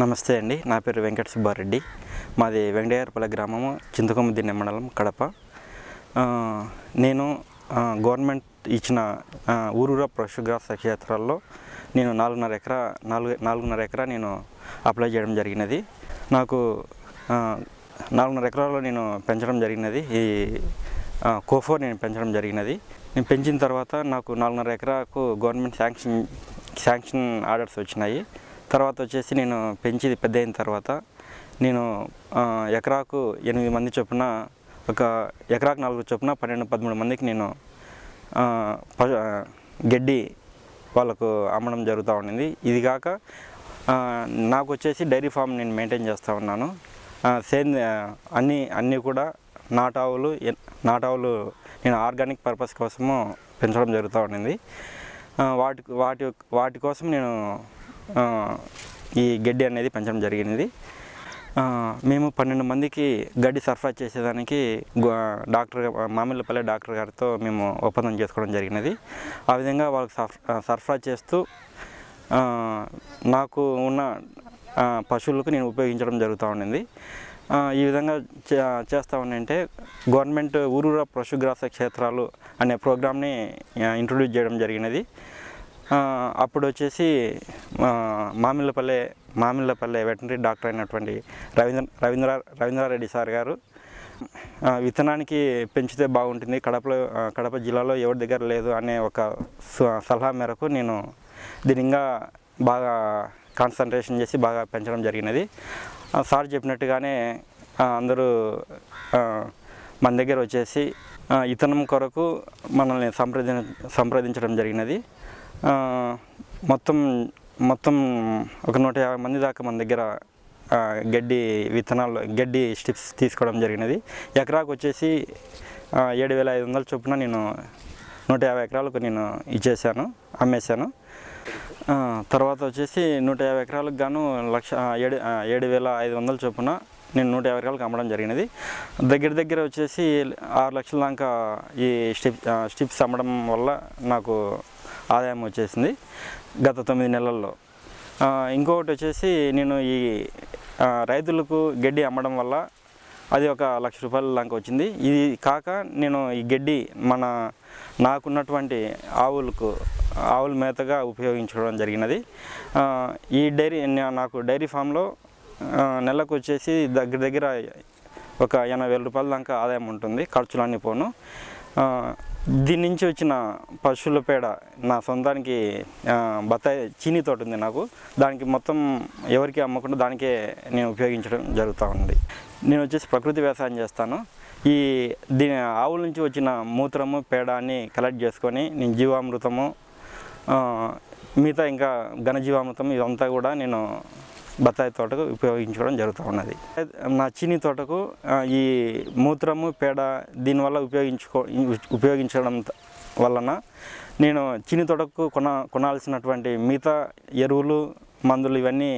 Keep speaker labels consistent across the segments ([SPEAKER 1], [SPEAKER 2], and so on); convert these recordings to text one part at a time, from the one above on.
[SPEAKER 1] నమస్తే అండి. నా పేరు వెంకట సుబ్బారెడ్డి. మాది వెంకటయ్యపల్లి గ్రామము, చింతకొమ్మదిన్నె మండలం, కడప. నేను గవర్నమెంట్ ఇచ్చిన ఊరూరా పశుగ్రాస క్షేత్రాల్లో నేను 4.5 ఎకరా నేను అప్లై చేయడం జరిగినది. నాకు 4.5 ఎకరాల్లో నేను పెంచడం జరిగినది. ఈ కోఫోర్ నేను పెంచడం జరిగినది. నేను పెంచిన తర్వాత నాకు 4.5 ఎకరాకు గవర్నమెంట్ శాంక్షన్ ఆర్డర్స్ వచ్చినాయి. తర్వాత వచ్చేసి నేను పెంచి పెద్ద అయిన తర్వాత నేను ఎకరాకు 8 మంది చొప్పున, ఒక ఎకరాకు 4 చొప్పున 12-13 మందికి నేను గడ్డి వాళ్ళకు అమ్మడం జరుగుతూ ఉండింది. ఇది కాక నాకు వచ్చేసి డైరీ ఫామ్ నేను మెయింటైన్ చేస్తూ ఉన్నాను. అన్నీ కూడా నాటావులు నేను ఆర్గానిక్ పర్పస్ కోసము పెంచడం జరుగుతూ ఉండింది. వాటి కోసం నేను ఈ గడ్డి అనేది పెంచడం జరిగినది. మేము 12 మందికి గడ్డి సరఫరా చేసేదానికి మామిళ్ళపల్లి డాక్టర్ గారితో మేము ఒప్పందం చేసుకోవడం జరిగినది. ఆ విధంగా వాళ్ళకి సరఫరా చేస్తూ నాకు ఉన్న పశువులకు నేను ఉపయోగించడం జరుగుతూ ఉండింది. ఈ విధంగా చేస్తూ ఉంటే గవర్నమెంట్ ఊరూరా పశుగ్రాస క్షేత్రాలు అనే ప్రోగ్రామ్ని ఇంట్రొడ్యూస్ చేయడం జరిగినది. అప్పుడు వచ్చేసి మామిళ్ళపల్లె వెటనరీ డాక్టర్ అయినటువంటి రవీంద్రారెడ్డి సార్ గారు విత్తనానికి పెంచితే బాగుంటుంది, కడప జిల్లాలో ఎవరి దగ్గర లేదు అనే ఒక సలహా మేరకు నేను దీనిగా బాగా కాన్సన్ట్రేషన్ చేసి బాగా పెంచడం జరిగినది. సార్ చెప్పినట్టుగానే అందరూ మన దగ్గర వచ్చేసి విత్తనం కొరకు మనల్ని సంప్రదించడం జరిగినది. మొత్తం ఒక 150 మంది దాకా మన దగ్గర గడ్డి స్టిప్స్ తీసుకోవడం జరిగినది. ఎకరాకు వచ్చేసి 7,500 చొప్పున నేను 150 ఎకరాలకు నేను అమ్మేశాను. తర్వాత వచ్చేసి 150 ఎకరాలకు గాను 7,500 చొప్పున నేను 150 ఎకరాలకు అమ్మడం జరిగినది. దగ్గర వచ్చేసి 6 లక్షల దాకా ఈ స్టిప్స్ అమ్మడం వల్ల నాకు ఆదాయం వచ్చేసింది గత 9 నెలల్లో. ఇంకొకటి వచ్చేసి నేను ఈ రైతులకు గడ్డి అమ్మడం వల్ల అది ఒక 1 లక్ష రూపాయల దాకా వచ్చింది. ఇది కాక నేను ఈ గడ్డి నాకున్నటువంటి ఆవుల మేతగా ఉపయోగించడం జరిగినది. నాకు డైరీ ఫామ్లో నెలకు వచ్చేసి దగ్గర ఒక 80,000 రూపాయల దాకా ఆదాయం ఉంటుంది, ఖర్చులన్నీ పోను. దీని నుంచి వచ్చిన పశువుల పేడ నా సొంతానికి బత్తాయి చీనీ తోట ఉంది నాకు, దానికి మొత్తం ఎవరికి అమ్మకుండా దానికే నేను ఉపయోగించడం జరుగుతూ ఉంది. నేను వచ్చేసి ప్రకృతి వ్యవసాయం చేస్తాను. దీని ఆవుల నుంచి వచ్చిన మూత్రము పేడని కలెక్ట్ చేసుకొని నేను జీవామృతము, మిగతా ఇంకా ఘనజీవామృతం ఇదంతా కూడా నేను బత్తాయి తోటకు ఉపయోగించుకోవడం జరుగుతూ ఉన్నది. నా చీనీ తోటకు ఈ మూత్రము పేడ దీనివల్ల ఉపయోగించడం వలన నేను చీనీ తోటకు కొనాల్సినటువంటి మిగతా ఎరువులు, మందులు ఇవన్నీ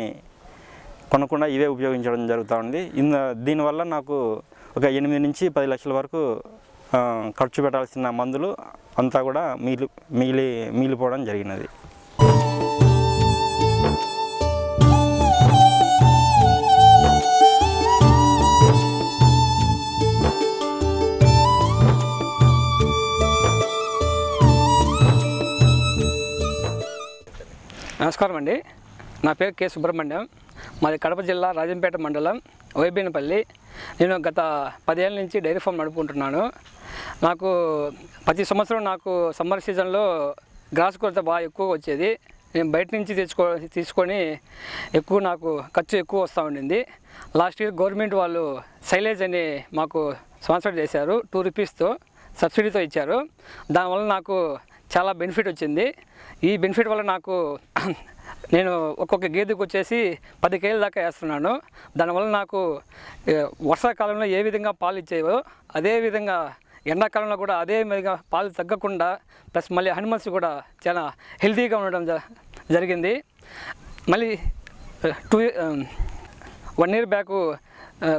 [SPEAKER 1] కొనకుండా ఇవే ఉపయోగించడం జరుగుతూ ఉంది. దీనివల్ల నాకు ఒక 8 నుంచి 10 లక్షల వరకు ఖర్చు పెట్టాల్సిన మందులు అంతా కూడా మిగిలిపోవడం జరిగినది.
[SPEAKER 2] నమస్కారం అండి. నా పేరు కె సుబ్రహ్మణ్యం. మాది కడప జిల్లా రాజంపేట మండలం వైబీనపల్లి. నేను గత 10 ఏళ్ళ నుంచి డైరీ ఫామ్ నడుపుకుంటున్నాను. నాకు ప్రతి సంవత్సరం నాకు సమ్మర్ సీజన్లో గ్రాస్ కొరత బాగా ఎక్కువ వచ్చేది. నేను బయట నుంచి తీసుకొని నాకు ఖర్చు ఎక్కువ వస్తూ ఉండింది. లాస్ట్ ఇయర్ గవర్నమెంట్ వాళ్ళు సైలేజ్ అని మాకు స్పాన్సర్ చేశారు, 2 రూపీస్తో సబ్సిడీతో ఇచ్చారు. దానివల్ల నాకు చాలా బెనిఫిట్ వచ్చింది. ఈ బెనిఫిట్ వల్ల నేను ఒక్కొక్క గేదెకు వచ్చేసి 10 కేజీల దాకా వేస్తున్నాను. దానివల్ల నాకు వర్షాకాలంలో ఏ విధంగా పాలు ఇచ్చేవో అదేవిధంగా ఎండాకాలంలో కూడా అదే విధంగా పాలు తగ్గకుండా, ప్లస్ మళ్ళీ అనిమల్స్ కూడా చాలా హెల్తీగా ఉండడం జరిగింది. మళ్ళీ 1 ఇయర్ బ్యాక్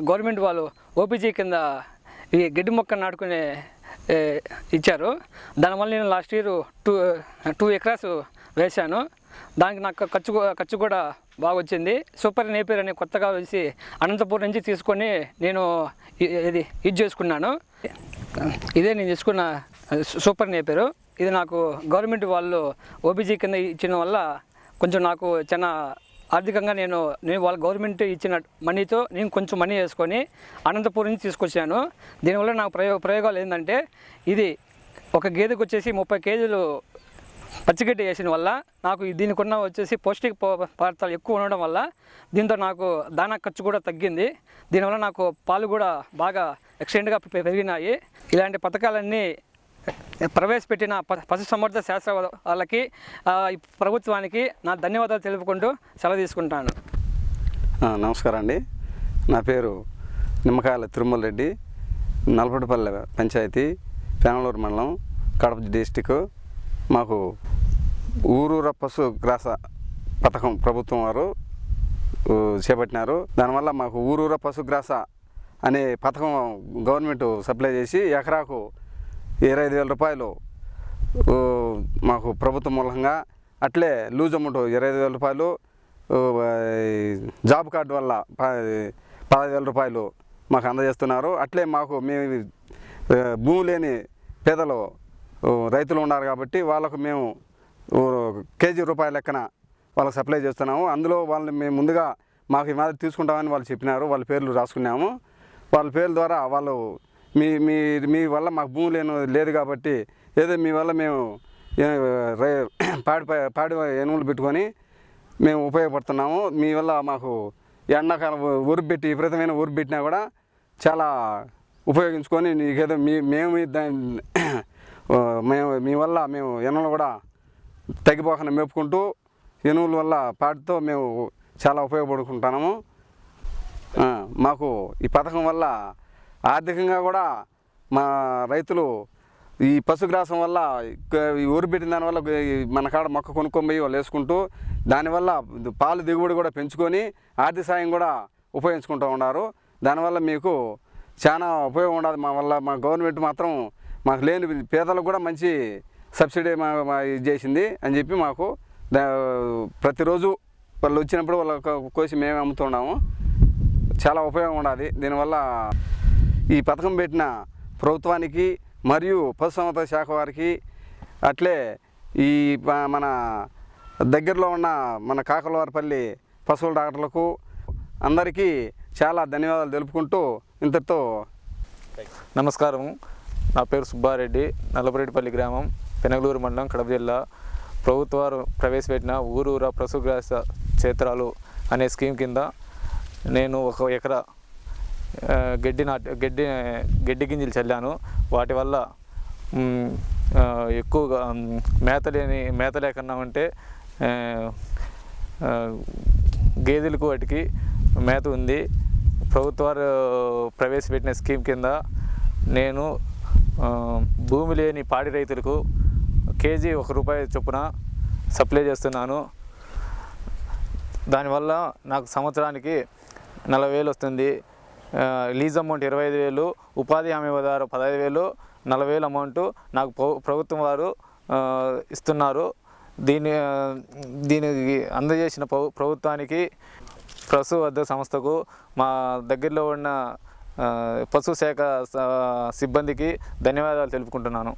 [SPEAKER 2] గవర్నమెంట్ వాళ్ళు ఓపీజీ కింద ఈ గడ్డి మొక్క నాటుకునే ఇచ్చారు. దానివల్ల నేను లాస్ట్ ఇయర్ 2 ఎకరాస్ వేశాను. దానికి నాకు ఖర్చు కూడా బాగా వచ్చింది. సూపర్ నేపియర్ అనే కొత్తగా వచ్చి అనంతపూర్ నుంచి తీసుకొని నేను ఇది చేసుకున్నాను. ఇదే నేను తీసుకున్న సూపర్ నేపియర్. ఇది నాకు గవర్నమెంట్ వాళ్ళు ఓబీజీ కింద ఇచ్చిన వల్ల కొంచెం నాకు చాలా ఆర్థికంగా నేను వాళ్ళ గవర్నమెంట్ ఇచ్చిన మనీతో నేను కొంచెం మనీ వేసుకొని అనంతపూర్ నుంచి తీసుకొచ్చాను. దీనివల్ల నాకు ప్రయోగాలు ఏంటంటే, ఇది ఒక గేదెకి వచ్చేసి 30 కేజీలు పచ్చిగడ్డి వేసిన వల్ల నాకు దీనికి ఉన్న వచ్చేసి పౌష్టిక పదార్థాలు ఎక్కువ ఉండడం వల్ల దీంతో నాకు దానా ఖర్చు కూడా తగ్గింది. దీనివల్ల నాకు పాలు కూడా బాగా ఎక్స్టెంట్గా పెరిగినాయి. ఇలాంటి పథకాలన్నీ ప్రవేశపెట్టిన పశుసంవర్ధక శాస్త్ర వాళ్ళకి ప్రభుత్వానికి నా ధన్యవాదాలు తెలుపుకుంటూ సెలవు తీసుకుంటాను.
[SPEAKER 3] నమస్కారం అండి. నా పేరు నిమ్మకాయల తిరుమల రెడ్డి, నల్పటిపల్లె పంచాయతీ, పెనమలూరు మండలం, కడప డిస్టిక్. మాకు ఊరూర పశుగ్రాస పథకం ప్రభుత్వం వారు చేపట్టినారు. దానివల్ల మాకు ఊరూర పశుగ్రాస అనే పథకం గవర్నమెంట్ సప్లై చేసి ఎకరాకు 25,000 రూపాయలు మాకు ప్రభుత్వం మూలంగా, అట్లే లూజ్ అమౌంట్ 25,000 రూపాయలు, జాబ్ కార్డు వల్ల 15,000 రూపాయలు మాకు అందజేస్తున్నారు. అట్లే మాకు మేము భూమి లేని పేదలు రైతులు ఉన్నారు కాబట్టి వాళ్ళకు మేము కేజీ రూపాయల లెక్కన వాళ్ళకి సప్లై చేస్తున్నాము. అందులో వాళ్ళని మేము ముందుగా మాకు ఈ మాదిరి తీసుకుంటామని వాళ్ళు చెప్పినారు. వాళ్ళ పేర్లు రాసుకున్నాము. వాళ్ళ పేర్ల ద్వారా వాళ్ళు మీ వల్ల మాకు భూమి లేదు కాబట్టి ఏదో మీ వల్ల మేము పాడి ఎనుములు పెట్టుకొని మేము ఉపయోగపడుతున్నాము. మీ వల్ల మాకు ఎండాకాలం ఊరు పెట్టి విపరీతమైన ఊరు పెట్టినా కూడా చాలా ఉపయోగించుకొని నీకేదో మేము మీ వల్ల మేము ఎనుములు కూడా తగ్గిపోకుండా మేపుకుంటూ ఎనుముల వల్ల పాటితో మేము చాలా ఉపయోగపడుకుంటున్నాము. మాకు ఈ పథకం వల్ల ఆర్థికంగా కూడా మా రైతులు ఈ పశుగ్రాసం వల్ల ఈ ఊరు పెట్టిన దానివల్ల మన కాడ మొక్క కొనుక్కొని పోయి వాళ్ళు వేసుకుంటూ దానివల్ల పాలు దిగుబడి కూడా పెంచుకొని ఆర్థిక సాయం కూడా ఉపయోగించుకుంటూ ఉన్నారు. దానివల్ల మీకు చాలా ఉపయోగం ఉండదు. మా గవర్నమెంట్ మాత్రం మాకు లేని పేదలకు కూడా మంచి సబ్సిడీ ఇది చేసింది అని చెప్పి మాకు ప్రతిరోజు వాళ్ళు వచ్చినప్పుడు వాళ్ళ కోసి మేమే అమ్ముతున్నాము. చాలా ఉపయోగం ఉండదు. దీనివల్ల ఈ పథకం పెట్టిన ప్రభుత్వానికి మరియు పశుసంవర్ధక శాఖ వారికి, అట్లే ఈ మన దగ్గరలో ఉన్న మన కాకలవారిపల్లి పశువుల డాక్టర్లకు అందరికీ చాలా ధన్యవాదాలు తెలుపుకుంటూ ఇంతటితో
[SPEAKER 4] నమస్కారం. నా పేరు సుబ్బారెడ్డి, నల్లపురెడ్డిపల్లి గ్రామం, పెనగలూరు మండలం, కడప జిల్లా. ప్రభుత్వాలు ప్రవేశపెట్టిన ఊరూర పశుగ్రాస క్షేత్రాలు అనే స్కీమ్ కింద నేను 1 ఎకరా గడ్డి గింజలు చల్లాను. వాటి వల్ల ఎక్కువగా మేత లేకుండా ఉంటే గేదెలకు వాటికి మేత ఉంది. ప్రభుత్వాలు ప్రవేశపెట్టిన స్కీమ్ కింద నేను భూమి లేని పాడి రైతులకు కేజీ ₹1 చొప్పున సప్లై చేస్తున్నాను. దానివల్ల నాకు సంవత్సరానికి 40,000 వస్తుంది. లీజ్ అమౌంట్ 25,000, ఉపాధి హామీ పదారు 15,000, 40,000 అమౌంట్ నాకు ప్రభుత్వం వారు ఇస్తున్నారు. దీనికి అందజేసిన ప్రభుత్వానికి, పశువర్ధక సంస్థకు, మా దగ్గరలో ఉన్న పశుశాఖ సిబ్బందికి ధన్యవాదాలు తెలుపుకుంటున్నాను.